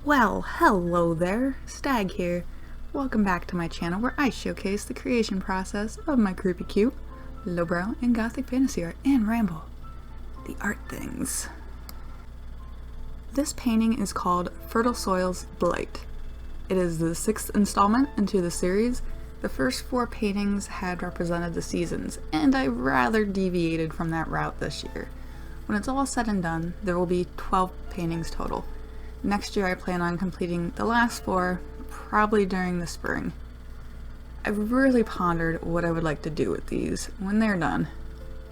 Well, hello there, Stag here. Welcome back to my channel where I showcase the creation process of my creepy cute, lowbrow, and gothic fantasy art and ramble. The art things. This painting is called Fertile Soil's Blight. It is the 6th installment into the series. The first 4 paintings had represented the seasons, and I rather deviated from that route this year. When it's all said and done, there will be 12 paintings total. Next year I plan on completing the last 4, probably during the spring. I've really pondered what I would like to do with these when they're done.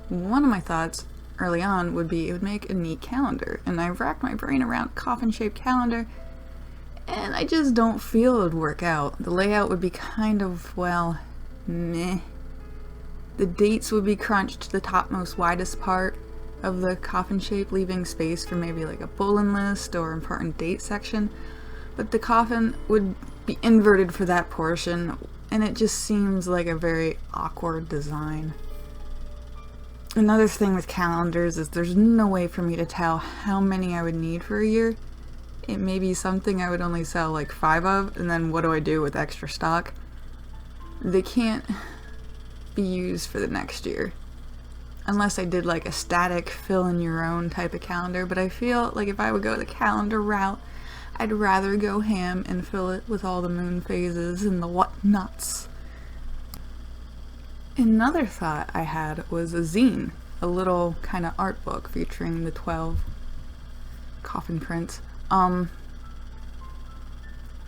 One of my thoughts early on would be it would make a neat calendar, and I've racked my brain around coffin-shaped calendar, and I just don't feel it would work out. The layout would be kind of, well, meh. The dates would be crunched to the topmost widest part of the coffin shape, leaving space for maybe like a bulletin list or important date section, but the coffin would be inverted for that portion, and it just seems like a very awkward design. Another thing with calendars is there's no way for me to tell how many I would need for a year. It may be something I would only sell like 5 of, and then what do I do with extra stock? They can't be used for the next year. Unless I did like a static fill in your own type of calendar, but I feel like if I would go the calendar route, I'd rather go ham and fill it with all the moon phases and the whatnots. Another thought I had was a zine, a little kind of art book featuring the 12 coffin prints. And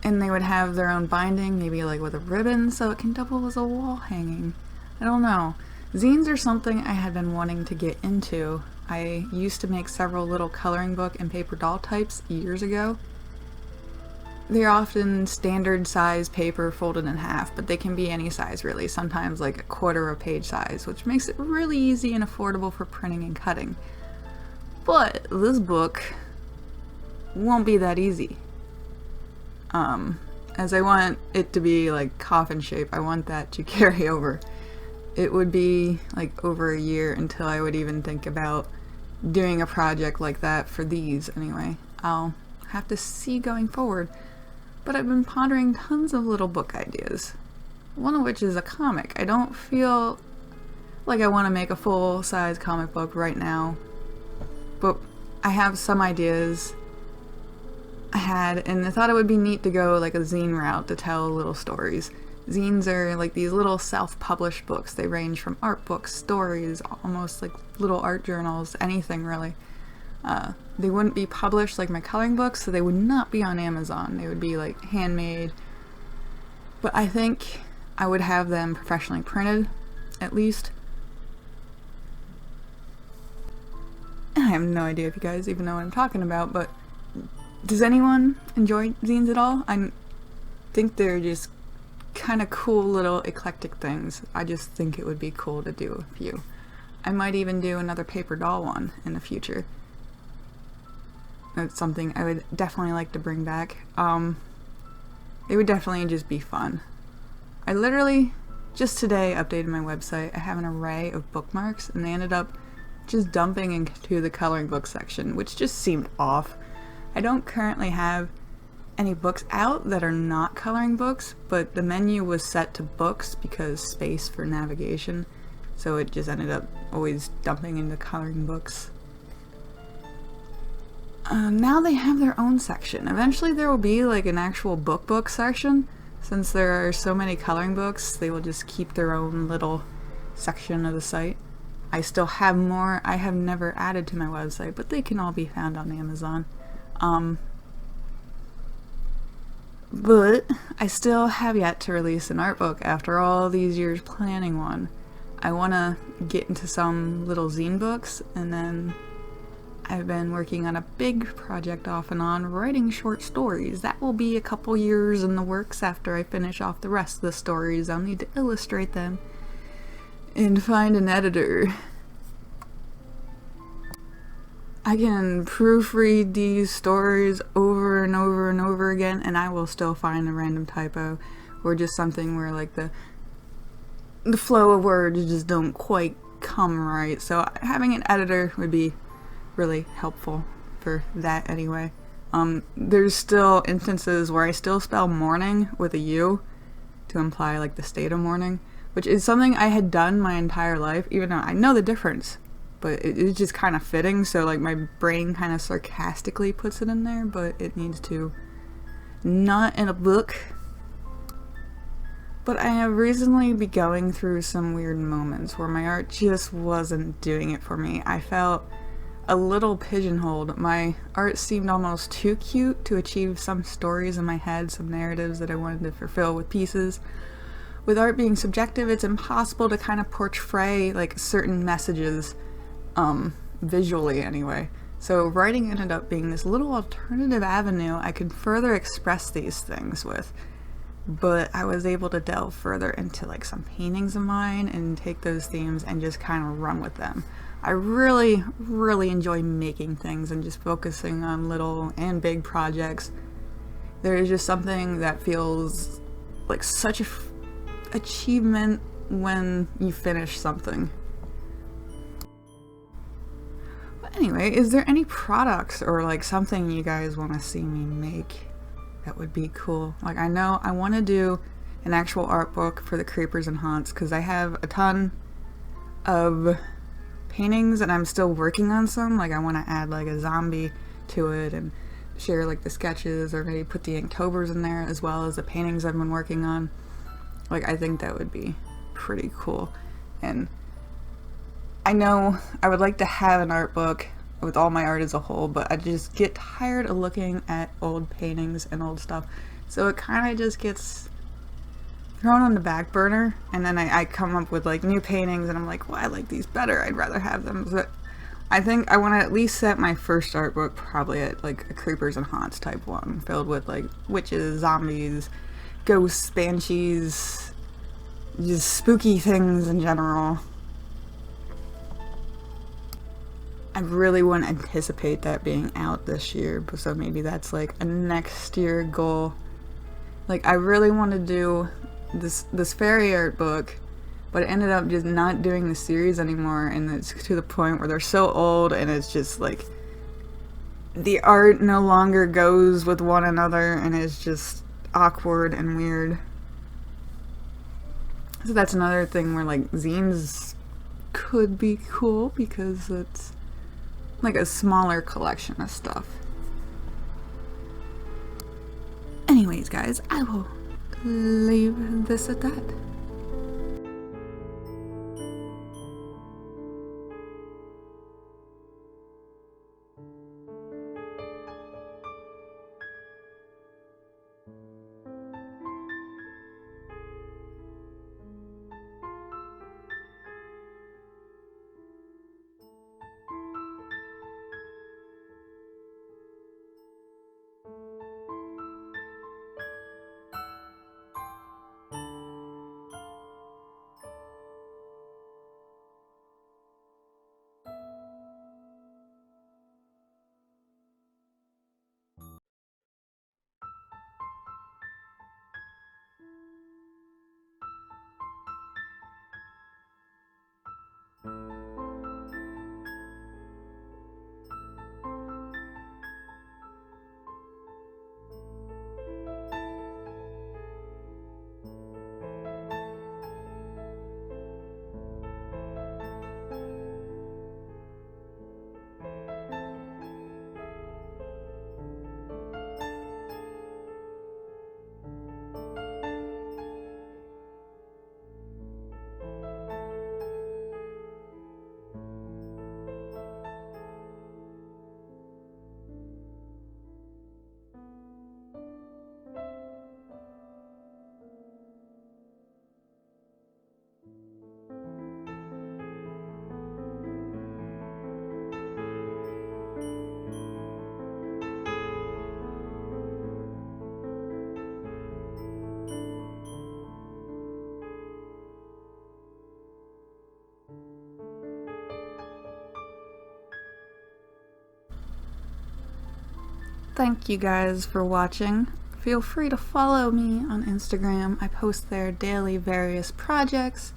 they would have their own binding, maybe like with a ribbon, so it can double as a wall hanging. I don't know. Zines are something I had been wanting to get into. I used to make several little coloring book and paper doll types years ago. They're often standard size paper folded in half, but they can be any size really, sometimes like a quarter of a page size, which makes it really easy and affordable for printing and cutting. But this book won't be that easy. As I want it to be like coffin shape, I want that to carry over. It would be like over a year until I would even think about doing a project like that for these anyway. I'll have to see going forward, but I've been pondering tons of little book ideas. One of which is a comic. I don't feel like I want to make a full-size comic book right now, but I have some ideas I had, and I thought it would be neat to go like a zine route to tell little stories. Zines are like these little self-published books. They range from art books, stories, almost like little art journals, anything really. They wouldn't be published like my coloring books, so they would not be on Amazon. They would be like handmade. But I think I would have them professionally printed, at least. I have no idea if you guys even know what I'm talking about, but does anyone enjoy zines at all? I think they're just kind of cool little eclectic things. I just think it would be cool to do a few. I might even do another paper doll one in the future. That's something I would definitely like to bring back. It would definitely just be fun. I literally just today updated my website. I have an array of bookmarks, and they ended up just dumping into the coloring book section, which just seemed off. I don't currently have any books out that are not coloring books, but the menu was set to books because space for navigation, so it just ended up always dumping into coloring books. Now they have their own section. Eventually there will be like an actual book section. Since there are so many coloring books, they will just keep their own little section of the site. I still have more I have never added to my website, but they can all be found on Amazon. But I still have yet to release an art book after all these years planning one. I want to get into some little zine books, and then I've been working on a big project off and on, writing short stories. That will be a couple years in the works after I finish off the rest of the stories. I'll need to illustrate them and find an editor. I can proofread these stories over and over and over again, and I will still find a random typo or just something where like the flow of words just don't quite come right. So having an editor would be really helpful for that anyway. There's still instances where I still spell morning with a U to imply like the state of mourning, which is something I had done my entire life, even though I know the difference, but it's just kind of fitting, so like my brain kind of sarcastically puts it in there, but it needs to not in a book. But I have recently been going through some weird moments where my art just wasn't doing it for me. I felt a little pigeonholed. My art seemed almost too cute to achieve some stories in my head, some narratives that I wanted to fulfill with pieces. With art being subjective, it's impossible to kind of portray like certain messages, visually anyway. So writing ended up being this little alternative avenue I could further express these things with. But I was able to delve further into like some paintings of mine and take those themes and just kind of run with them. I really enjoy making things and just focusing on little and big projects. There is just something that feels like such a achievement when you finish something. But anyway, is there any products or like something you guys want to see me make that would be cool? Like, I know I want to do an actual art book for the creepers and haunts because I have a ton of paintings and I'm still working on some. Like, I want to add like a zombie to it and share like the sketches, or maybe put the Inktober's in there as well as the paintings I've been working on. Like, I think that would be pretty cool. And I know I would like to have an art book with all my art as a whole, but I just get tired of looking at old paintings and old stuff, so it kind of just gets thrown on the back burner, and then I come up with like new paintings and I'm like, well, I like these better, I'd rather have them. So I think I want to at least set my first art book probably at like a creepers and haunts type one, filled with like witches, zombies, ghosts, banshees, just spooky things in general. I really wouldn't anticipate that being out this year, so maybe that's like a next year goal. Like, I really want to do this fairy art book, but I ended up just not doing the series anymore, and it's to the point where they're so old and it's just like the art no longer goes with one another and it's just awkward and weird. So that's another thing where like zines could be cool because it's like a smaller collection of stuff. Anyways, guys, I will leave this at that. Thank you guys for watching. Feel free to follow me on Instagram. I post there daily various projects,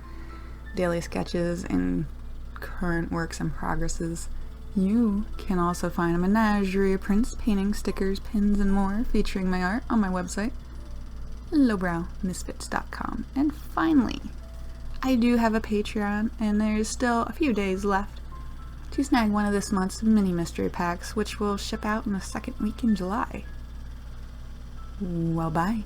daily sketches, and current works and progresses. You can also find a menagerie of prints, paintings, stickers, pins, and more featuring my art on my website, lowbrowmisfits.com. And finally, I do have a Patreon, and there's still a few days left to snag one of this month's mini mystery packs, which will ship out in the second week in July. Well, bye.